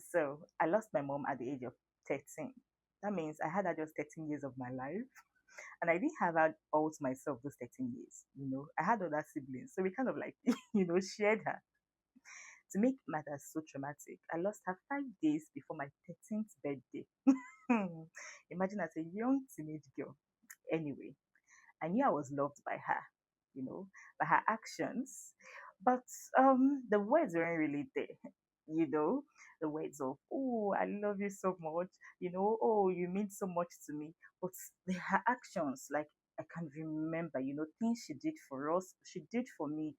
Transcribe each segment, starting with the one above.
So I lost my mom at the age of 13. That means I had her just 13 years of my life. And I didn't have her all to myself those 13 years. I had other siblings. So we kind of like, shared her. To make matters so traumatic, I lost her 5 days before my 13th birthday. Imagine as a young teenage girl. Anyway, I knew I was loved by her, by her actions. But the words weren't really there, you know, the words of, oh, I love you so much, oh, you mean so much to me. But her actions, like, I can remember, things she did for us, she did for me.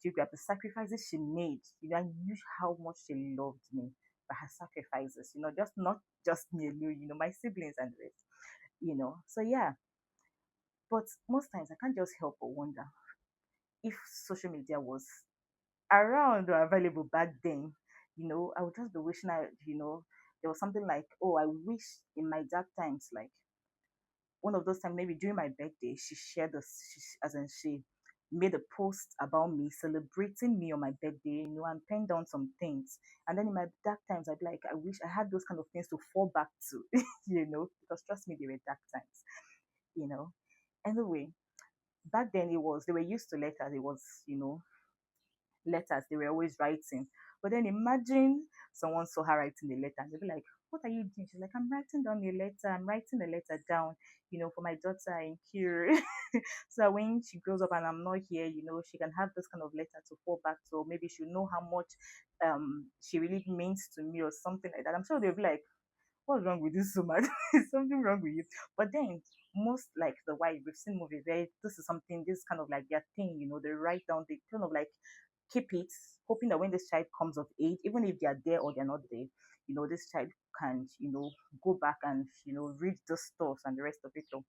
You grab the sacrifices she made. I knew how much she loved me by her sacrifices, just not just me alone, my siblings and the rest, So yeah, but most times I can't just help but wonder if social media was around or available back then. I would just be wishing there was something like, oh, I wish in my dark times, like one of those times, maybe during my birthday, she shared this, as in she made a post about me, celebrating me on my birthday, and penned down some things. And then in my dark times, I'd be like, I wish I had those kind of things to fall back to, because trust me, they were dark times, you know. Anyway, back then they were used to letters. It was, letters they were always writing. But then imagine someone saw her writing a letter and they'll be like, what are you doing? She's like, I'm writing down a letter. I'm writing a letter down, for my daughter in Kure. So that when she grows up and I'm not here, she can have this kind of letter to fall back to, or maybe she'll know how much she really means to me or something like that. I'm sure they'll be like, what's wrong with this woman? Is something wrong with you? But then most like the wife, we've seen movies where this is something, this kind of like their thing, they write down, they kind of like keep it, hoping that when this child comes of age, even if they are there or they're not there, this child can, go back and, read the stuff and the rest of it all.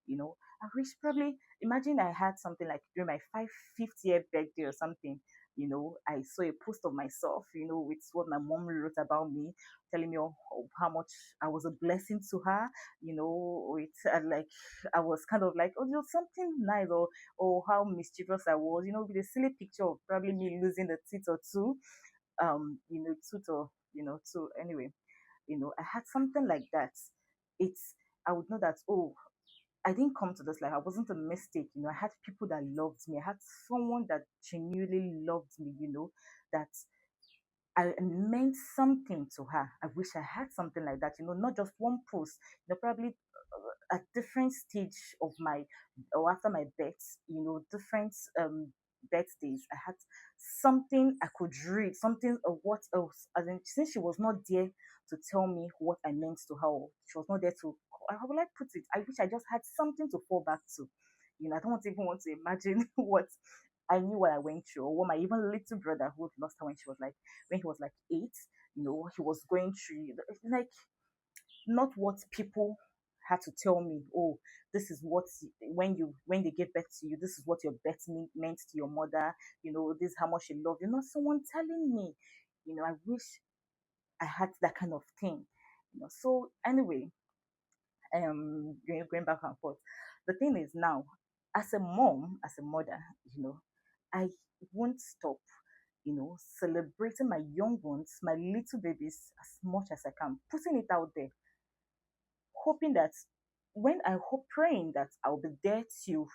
I wish probably imagine I had something like during my 50th birthday or something. I saw a post of myself, with what my mom wrote about me, telling me how much I was a blessing to her, with like I was kind of like, oh, something nice, or how mischievous I was, with a silly picture of probably me losing a teeth or two, tooth or so anyway, I had something like that. It's I would know that, oh, I didn't come to this life. I wasn't a mistake. I had people that loved me. I had someone that genuinely loved me, that I meant something to her. I wish I had something like that, not just one post, probably at different stage of my or after my birth, different birthdays. I had something I could read, something of what else. As in, since she was not there to tell me what I meant to her, or she was not there to, how would I put it? I wish I just had something to fall back to. I don't even want to imagine what I knew what I went through, or what my even little brother who lost her when he was like 8, he was going through, like, not what people had to tell me, oh, this is what, when they gave birth to you, this is what your birth meant to your mother, this is how much she loved you, not someone telling me. I wish I had that kind of thing. So anyway, going back and forth, the thing is now, as a mom, as a mother, I won't stop, celebrating my young ones, my little babies, as much as I can, putting it out there, hoping that when I hope, praying that I'll be there to,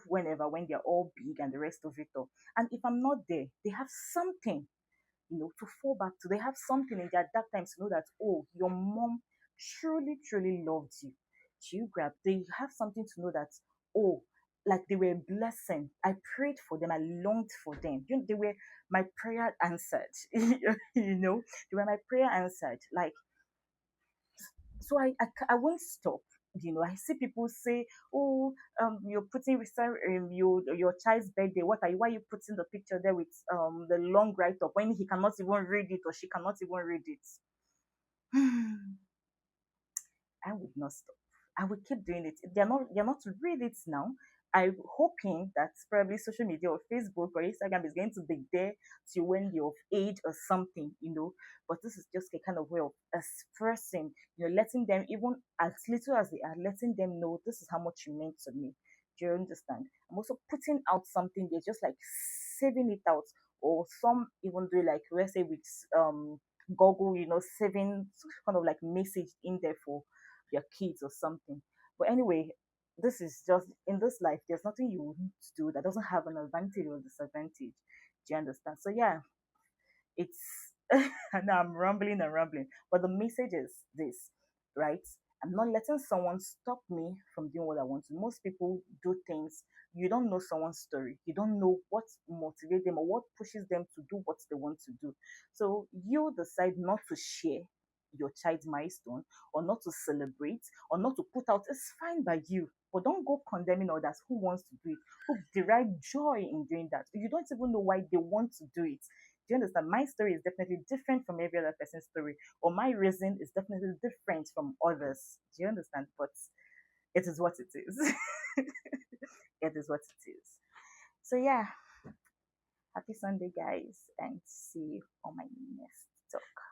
whenever, when they're all big and the rest of it all. And if I'm not there, they have something, to fall back to. They have something in their dark times to know that, oh, your mom truly, truly loved you. You grab, they have something to know that, oh, like they were a blessing. I prayed for them. I longed for them. They were my prayer answered. They were my prayer answered. Like, so I won't stop. I see people say, "Oh, you're putting your child's birthday. What are you? Why are you putting the picture there with the long write up when he cannot even read it or she cannot even read it?" I would not stop. I will keep doing it. They're not to read it now. I'm hoping that probably social media or Facebook or Instagram is going to be there to when you're of age or something, But this is just a kind of way of expressing, letting them, even as little as they are, letting them know this is how much you meant to me. Do you understand? I'm also putting out something there, just like saving it out, or some even do like, let's say with Google, saving kind of like message in there for your kids or something. But anyway, this is just in this life, there's nothing you need to do that doesn't have an advantage or disadvantage. Do you understand? So yeah, it's and I'm rambling and rambling. But the message is this, right? I'm not letting someone stop me from doing what I want to. Most people do things. You don't know someone's story. You don't know what motivates them or what pushes them to do what they want to do. So you decide not to share your child's milestone or not to celebrate or not to put out. It's fine by you, but don't go condemning others who wants to do it, who derive joy in doing that. You don't even know why they want to do it. Do you understand? My story is definitely different from every other person's story, or my reason is definitely different from others. Do you understand? But it is what it is. It is what it is. So yeah, happy Sunday, guys, and see you on my next talk.